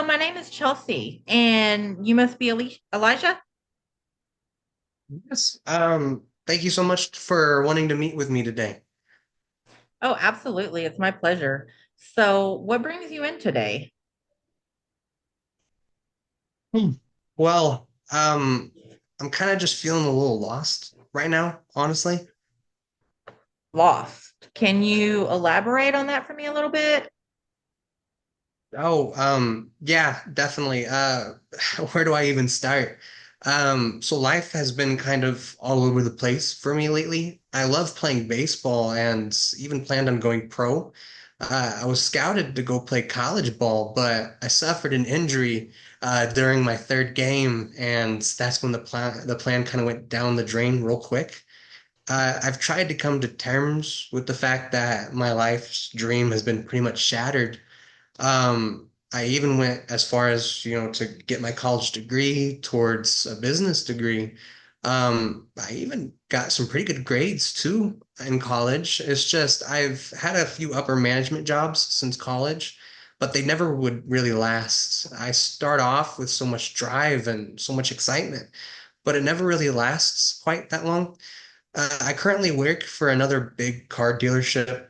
Hello, my name is Chelsea, and you must be Elijah. Yes. Thank you so much for wanting to meet with me today. Oh, absolutely. It's my pleasure. So, what brings you in today? Hmm. Well, I'm kind of just feeling a little lost right now, honestly. Lost. Can you elaborate on that for me a little bit? Oh, yeah, definitely. Where do I even start? So life has been kind of all over the place for me lately. I love playing baseball and even planned on going pro. I was scouted to go play college ball, but I suffered an injury during my third game, and that's when the plan kind of went down the drain real quick. I've tried to come to terms with the fact that my life's dream has been pretty much shattered. I even went as far as, to get my college degree towards a business degree. I even got some pretty good grades too in college. It's just I've had a few upper management jobs since college, but they never would really last. I start off with so much drive and so much excitement, but it never really lasts quite that long. I currently work for another big car dealership,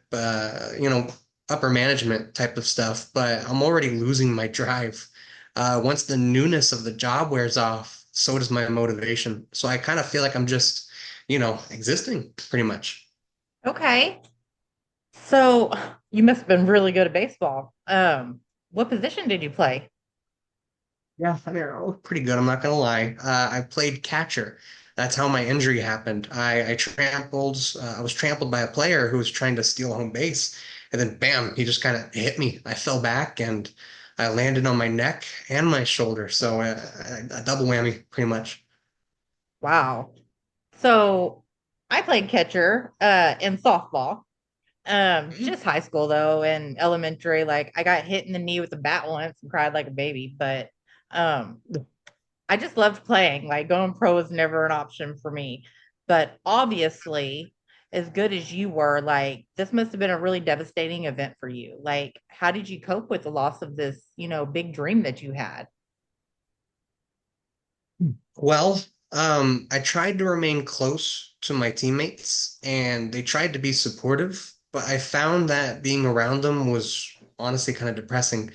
upper management type of stuff, but I'm already losing my drive. Once the newness of the job wears off, so does my motivation. So I kind of feel like I'm just, existing pretty much. Okay. So, you must have been really good at baseball. What position did you play? Yeah, I mean, I look pretty good. I'm not gonna lie. I played catcher. That's how my injury happened. I trampled. I was trampled by a player who was trying to steal home base, and then bam, he just kind of hit me. I fell back and I landed on my neck and my shoulder. So a double whammy, pretty much. Wow. So, I played catcher in softball. Mhm. Just high school though, and elementary. Like I got hit in the knee with a bat once and cried like a baby, but um I just loved playing. Like going pro was never an option for me. But obviously, as good as you were, like this must have been a really devastating event for you. Like, how did you cope with the loss of this, big dream that you had? Well, I tried to remain close to my teammates and they tried to be supportive, but I found that being around them was honestly kind of depressing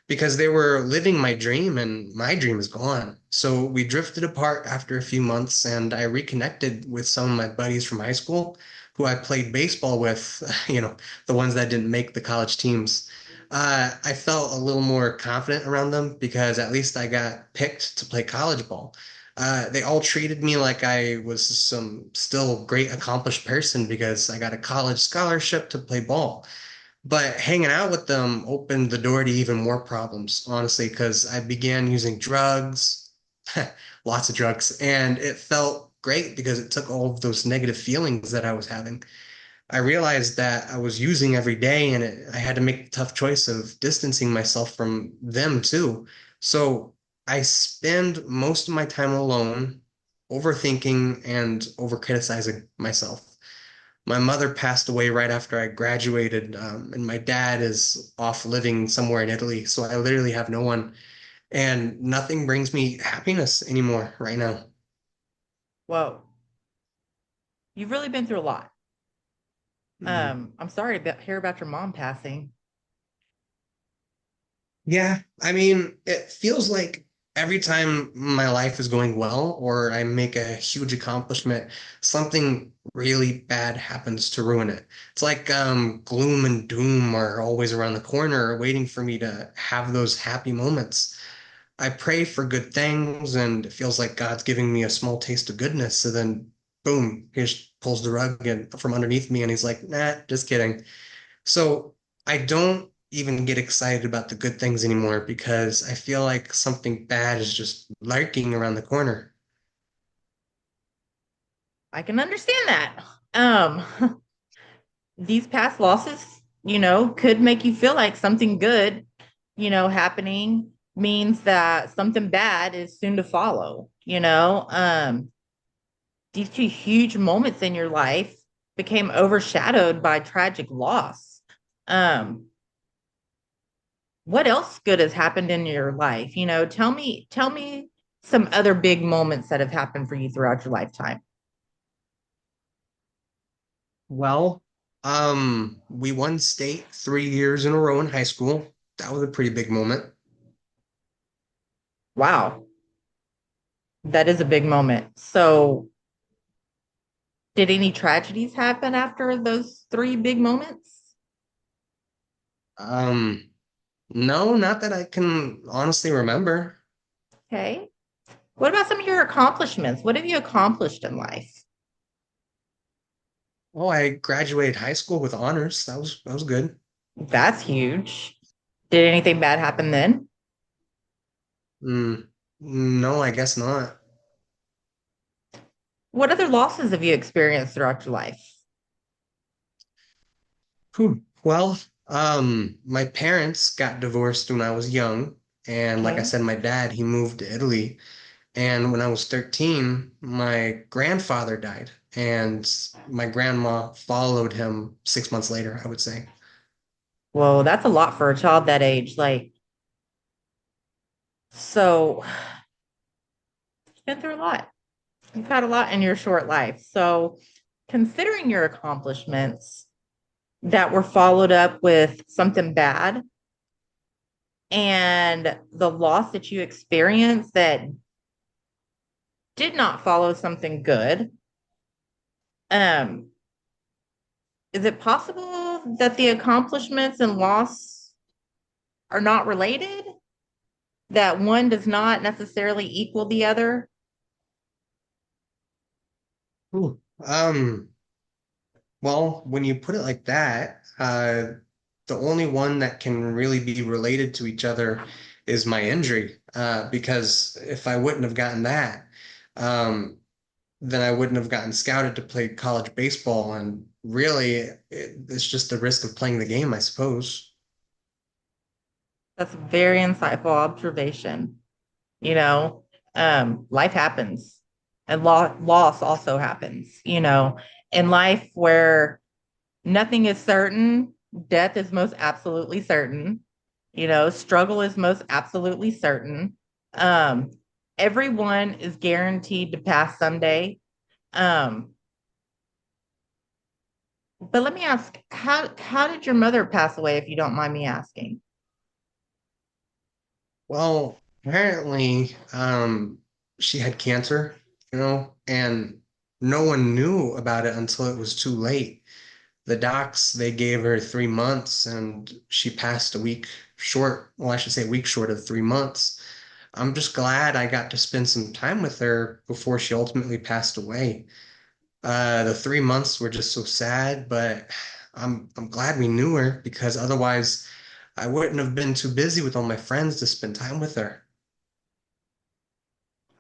because they were living my dream and my dream is gone. So we drifted apart after a few months and I reconnected with some of my buddies from high school who I played baseball with, the ones that didn't make the college teams. I felt a little more confident around them because at least I got picked to play college ball. They all treated me like I was some still great accomplished person because I got a college scholarship to play ball. But hanging out with them opened the door to even more problems, honestly, because I began using drugs, lots of drugs, and it felt great because it took all of those negative feelings that I was having. I realized that I was using every day and I had to make the tough choice of distancing myself from them too. So I spend most of my time alone, overthinking and over criticizing myself. My mother passed away right after I graduated, and my dad is off living somewhere in Italy. So I literally have no one, and nothing brings me happiness anymore right now. Whoa, you've really been through a lot. Mhm. I'm sorry to hear about your mom passing. Yeah, I mean, it feels like every time my life is going well or I make a huge accomplishment, something really bad happens to ruin it. It's like gloom and doom are always around the corner, waiting for me to have those happy moments. I pray for good things, and it feels like God's giving me a small taste of goodness. So then, boom, he just pulls the rug from underneath me, and he's like, "Nah, just kidding." So I don't even get excited about the good things anymore because I feel like something bad is just lurking around the corner. I can understand that. These past losses, could make you feel like something good, happening means that something bad is soon to follow, these two huge moments in your life became overshadowed by tragic loss. Um, what else good has happened in your life? Tell me some other big moments that have happened for you throughout your lifetime. Well, we won state 3 years in a row in high school. That was a pretty big moment. Wow, that is a big moment. So, did any tragedies happen after those three big moments? Um, no, not that I can honestly remember. Okay. What about some of your accomplishments? What have you accomplished in life? Oh, I graduated high school with honors. That was good. That's huge. Did anything bad happen then? Mm, no, I guess not. What other losses have you experienced throughout your life? Whew. Well, my parents got divorced when I was young, and like I Okay. said, my dad, he moved to Italy. And when I was 13, my grandfather died, and my grandma followed him 6 months later, I would say. Well, that's a lot for a child that age. So you've been through a lot. You've had a lot in your short life. So, considering your accomplishments that were followed up with something bad and the loss that you experienced that did not follow something good, um, is it possible that the accomplishments and loss are not related? That one does not necessarily equal the other? Ooh. Well, when you put it like that, the only one that can really be related to each other is my injury. Because if I wouldn't have gotten that, um, then I wouldn't have gotten scouted to play college baseball. And really, it's just the risk of playing the game, I suppose. That's a very insightful observation. Life happens and loss also happens, in life where nothing is certain, death is most absolutely certain, struggle is most absolutely certain. Um, Everyone is guaranteed to pass someday. Um, but let me ask, how did your mother pass away, if you don't mind me asking? Well, apparently, she had cancer, and no one knew about it until it was too late. The docs, they gave her 3 months and she passed a week short. Well, I should say a week short of 3 months. I'm just glad I got to spend some time with her before she ultimately passed away. The 3 months were just so sad, but I'm glad we knew her because otherwise I wouldn't have been too busy with all my friends to spend time with her.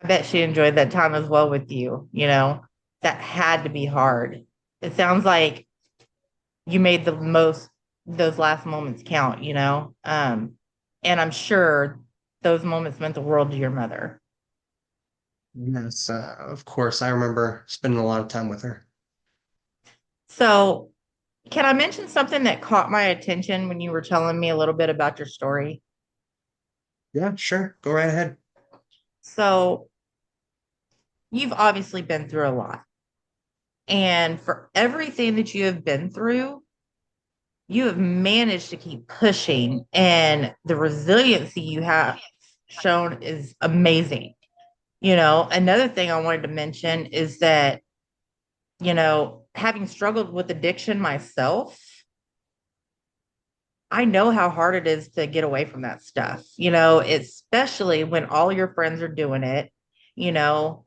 I bet she enjoyed that time as well with you, that had to be hard. It sounds like you made the most those last moments count, and I'm sure those moments meant the world to your mother. Yes, of course. I remember spending a lot of time with her. So, can I mention something that caught my attention when you were telling me a little bit about your story? Yeah, sure. Go right ahead. So, you've obviously been through a lot. And for everything that you have been through, you have managed to keep pushing, and the resiliency you have shown is amazing. Another thing I wanted to mention is that, having struggled with addiction myself, I know how hard it is to get away from that stuff, especially when all your friends are doing it. You know,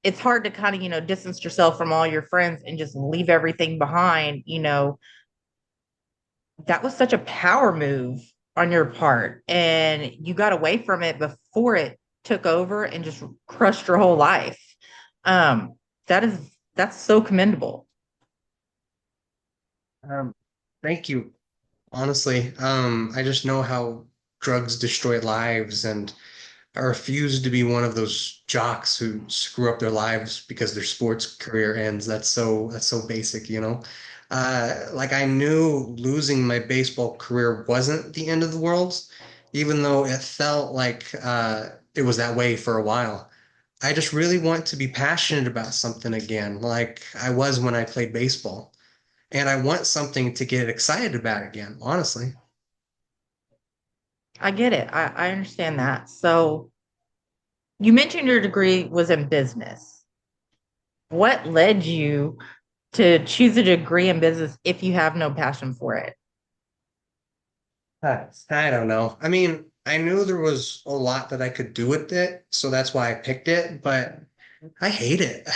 it's hard to kind of, distance yourself from all your friends and just leave everything behind. That was such a power move on your part. And you got away from it before it took over and just crushed your whole life. Um, that is that's so commendable. Um, Thank you. Honestly, I just know how drugs destroy lives, and I refuse to be one of those jocks who screw up their lives because their sports career ends. That's so basic. Like I knew losing my baseball career wasn't the end of the world, even though it felt like it was that way for a while. I just really want to be passionate about something again, like I was when I played baseball. And I want something to get excited about again, honestly. I get it. I understand that. So you mentioned your degree was in business. What led you to choose a degree in business if you have no passion for it? I don't know. I mean, I knew there was a lot that I could do with it, so that's why I picked it, but I hate it.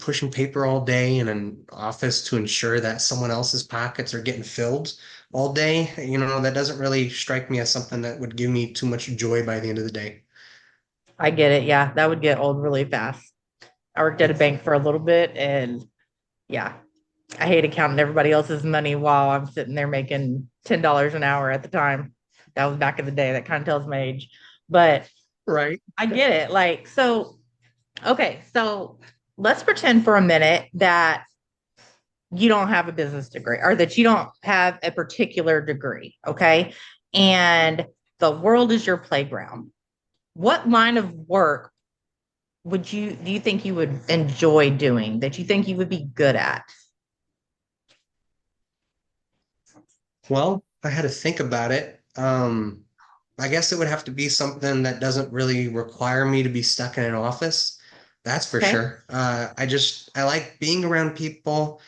Pushing paper all day in an office to ensure that someone else's pockets are getting filled all day, that doesn't really strike me as something that would give me too much joy by the end of the day. I get it. Yeah, that would get old really fast. I worked at a bank for a little bit and yeah, I hate accounting everybody else's money while I'm sitting there making $10 an hour at the time. That was back in the day. That kind of tells my age. But Right. I get it. Like, so, okay, so let's pretend for a minute that you don't have a business degree or that you don't have a particular degree. Okay. And the world is your playground. What line of work do you think you would enjoy doing that you think you would be good at? Well, if I had to think about it. I guess it would have to be something that doesn't really require me to be stuck in an office. That's for Okay. sure. I like being around people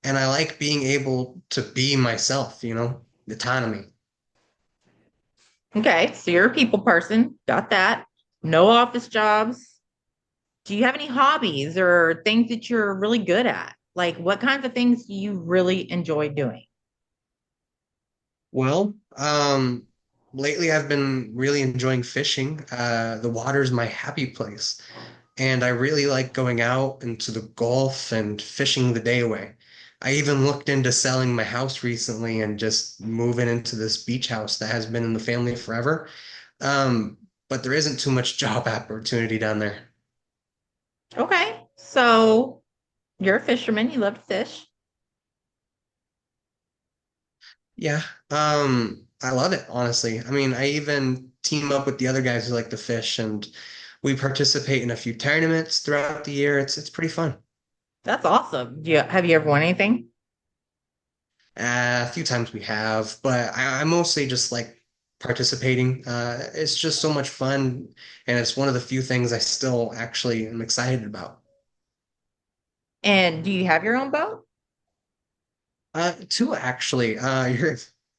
and I like being able to be myself, autonomy. Okay. So you're a people person. Got that. No office jobs. Do you have any hobbies or things that you're really good at? Like, what kinds of things do you really enjoy doing? Well, lately I've been really enjoying fishing. The water's my happy place. And I really like going out into the Gulf and fishing the day away. I even looked into selling my house recently and just moving into this beach house that has been in the family forever. Um, but there isn't too much job opportunity down there. Okay. So you're a fisherman. You love to fish. Yeah, I love it, honestly. I mean, I even team up with the other guys who like to fish, and we participate in a few tournaments throughout the year. It's pretty fun. That's awesome. Have you ever won anything? A few times we have, but I mostly just like participating. It's just so much fun, and it's one of the few things I still actually am excited about. And do you have your own boat? Two actually. You're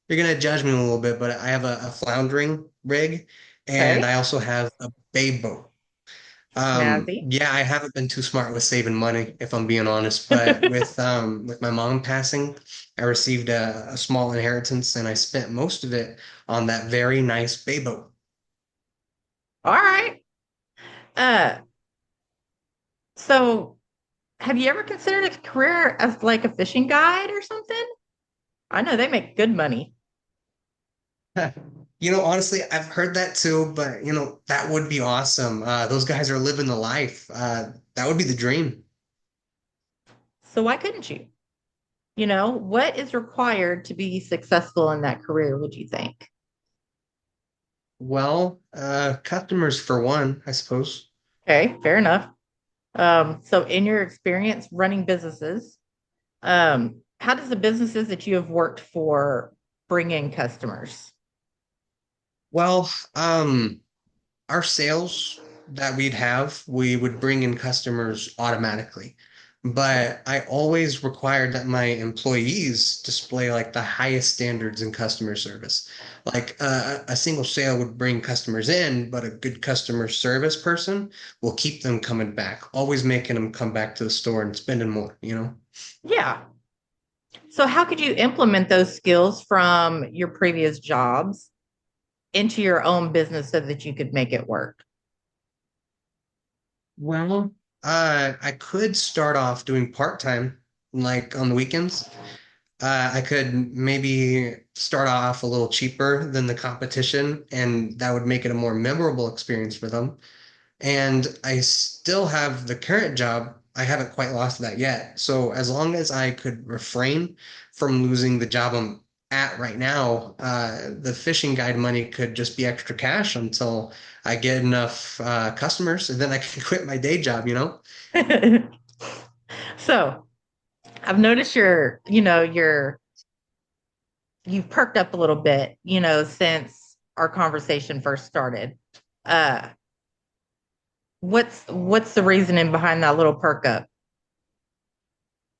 gonna judge me a little bit, but I have a floundering rig, and Okay. I also have a bay boat. Snazzy. Yeah, I haven't been too smart with saving money, if I'm being honest. But with my mom passing, I received a small inheritance, and I spent most of it on that very nice bay boat. All right. Uh, so have you ever considered a career as like a fishing guide or something? I know they make good money. Honestly, I've heard that too, but that would be awesome. Those guys are living the life. That would be the dream. So why couldn't you? You know, what is required to be successful in that career, would you think? Well, customers for one, I suppose. Okay, fair enough. So in your experience running businesses, how does the businesses that you have worked for bring in customers? Well, our sales that we would bring in customers automatically. But I always required that my employees display like the highest standards in customer service. Like a single sale would bring customers in, but a good customer service person will keep them coming back, always making them come back to the store and spending more. Yeah. So how could you implement those skills from your previous jobs into your own business so that you could make it work? Well, I could start off doing part-time, like on the weekends. I could maybe start off a little cheaper than the competition, and that would make it a more memorable experience for them. And I still have the current job I haven't quite lost that yet. So as long as I could refrain from losing the job I'm at right now, the fishing guide money could just be extra cash until I get enough customers, and then I can quit my day job, you know? So I've noticed you've perked up a little bit, since our conversation first started. Uh, what's the reasoning behind that little perk up?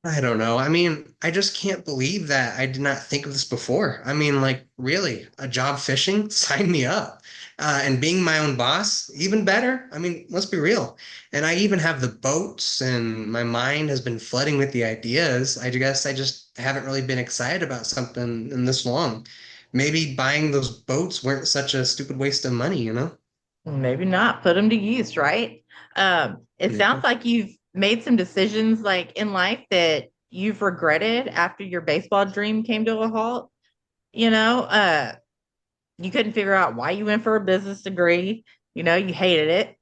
I don't know. I mean, I just can't believe that I did not think of this before. I mean, like, really, a job fishing? Sign me up. And being my own boss, even better. I mean, let's be real. And I even have the boats, and my mind has been flooding with the ideas. I guess I just haven't really been excited about something in this long. Maybe buying those boats weren't such a stupid waste of money, you know? Maybe not. Put them to use, right? It Yeah. sounds like you've made some decisions like in life that you've regretted after your baseball dream came to a halt. You know, you couldn't figure out why you went for a business degree. You hated it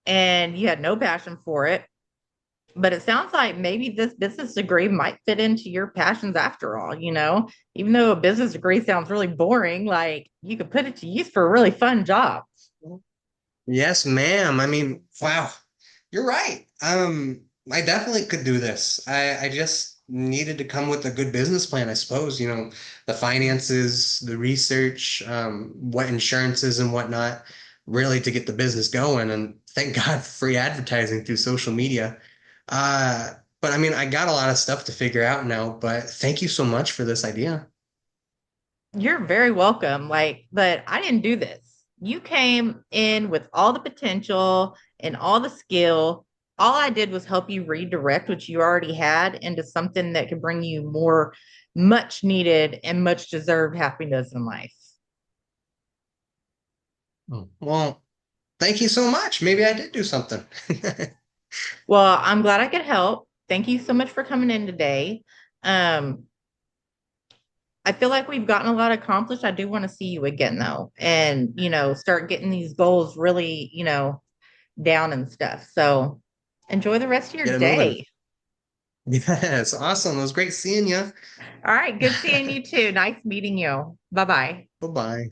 and you had no passion for it. But it sounds like maybe this business degree might fit into your passions after all, even though a business degree sounds really boring, like you could put it to use for a really fun job. Yes, ma'am. I mean, wow, you're right. I definitely could do this. I just needed to come with a good business plan, I suppose, the finances, the research, what insurances and whatnot, really to get the business going. And thank God for free advertising through social media. Uh, but I mean, I got a lot of stuff to figure out now, but thank you so much for this idea. You're very welcome. But I didn't do this. You came in with all the potential and all the skill. All I did was help you redirect what you already had into something that could bring you more much needed and much deserved happiness in life. Oh. Well, thank you so much. Maybe I did do something. Well, I'm glad I could help. Thank you so much for coming in today. Um, I feel like we've gotten a lot accomplished. I do want to see you again though, and start getting these goals really, down and stuff. So enjoy the rest of your Get it moving. day. Yes, awesome. It was great seeing you. All right, good seeing you too. Nice meeting you. Bye bye. Bye-bye.